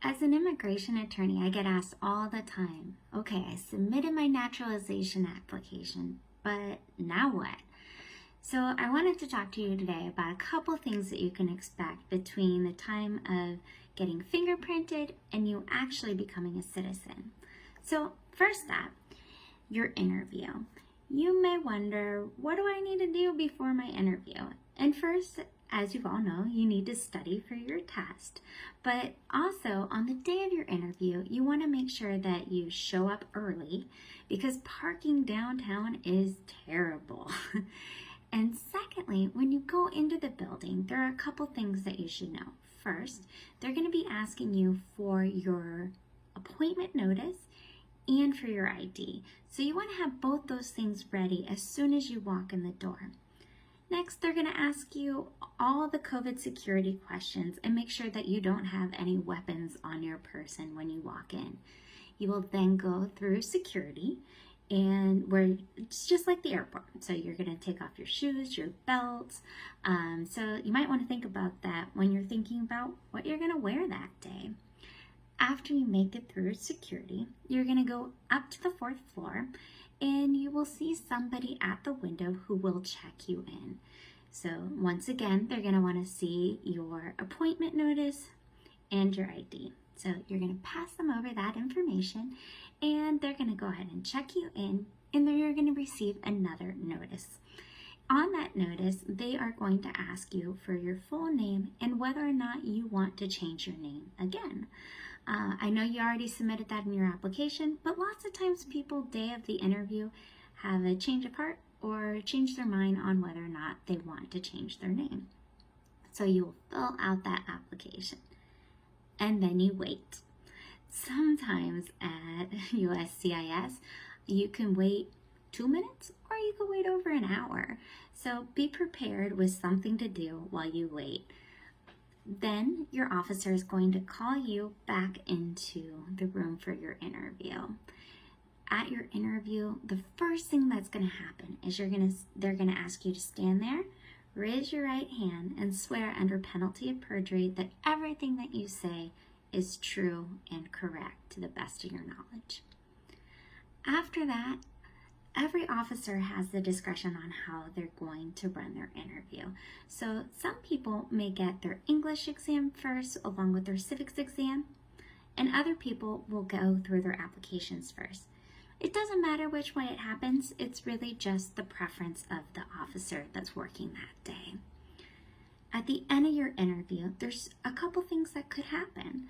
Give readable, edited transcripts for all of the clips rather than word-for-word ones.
As an immigration attorney, I get asked all the time, okay, I submitted my naturalization application, but now what? So I wanted to talk to you today about a couple things that you can expect between the time of getting fingerprinted and you actually becoming a citizen. So first up, your interview. You may wonder, what do I need to do before my interview? And first, as you all know, you need to study for your test. But also, on the day of your interview, you want to make sure that you show up early because parking downtown is terrible. And secondly, when you go into the building, there are a couple things that you should know. First, they're going to be asking you for your appointment notice and for your ID. So you want to have both those things ready as soon as you walk in the door. Next, they're going to ask you all the COVID security questions and make sure that you don't have any weapons on your person when you walk in. You will then go through security, and where it's just like the airport. So you're going to take off your shoes, your belts. So you might want to think about that when you're thinking about what you're going to wear that day. After you make it through security, you're going to go up to the 4th floor and you will see somebody at the window who will check you in. So once again, they're going to want to see your appointment notice and your ID. So you're going to pass them over that information and they're going to go ahead and check you in, and then you're going to receive another notice. On that notice, they are going to ask you for your full name and whether or not you want to change your name again. I know you already submitted that in your application, but lots of times people day of the interview have a change of heart or change their mind on whether or not they want to change their name. So you will fill out that application and then you wait. Sometimes at USCIS, you can wait 2 minutes or you can wait over an hour. So be prepared with something to do while you wait. Then your officer is going to call you back into the room for your interview. At your interview, the first thing that's going to happen is they're going to ask you to stand there, raise your right hand, and swear under penalty of perjury that everything that you say is true and correct to the best of your knowledge. After that, every officer has the discretion on how they're going to run their interview. So some people may get their English exam first along with their civics exam, and other people will go through their applications first. It doesn't matter which way it happens, it's really just the preference of the officer that's working that day. At the end of your interview, there's a couple things that could happen.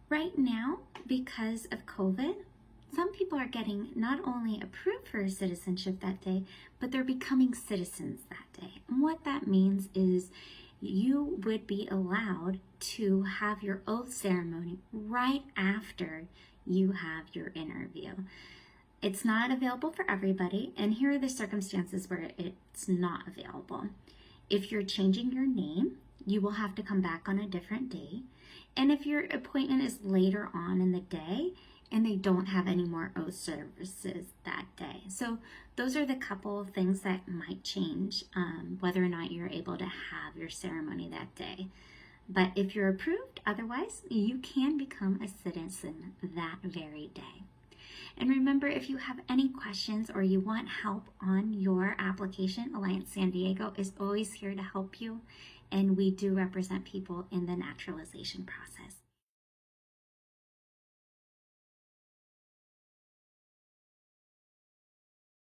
Right now, because of COVID, some people are getting not only approved for citizenship that day, but they're becoming citizens that day. And what that means is you would be allowed to have your oath ceremony right after you have your interview. It's not available for everybody, and here are the circumstances where it's not available. If you're changing your name, you will have to come back on a different day. And if your appointment is later on in the day, and they don't have any more oath services that day. So those are the couple of things that might change whether or not you're able to have your ceremony that day. But if you're approved, otherwise, you can become a citizen that very day. And remember, if you have any questions or you want help on your application, Alliance San Diego is always here to help you. And we do represent people in the naturalization process.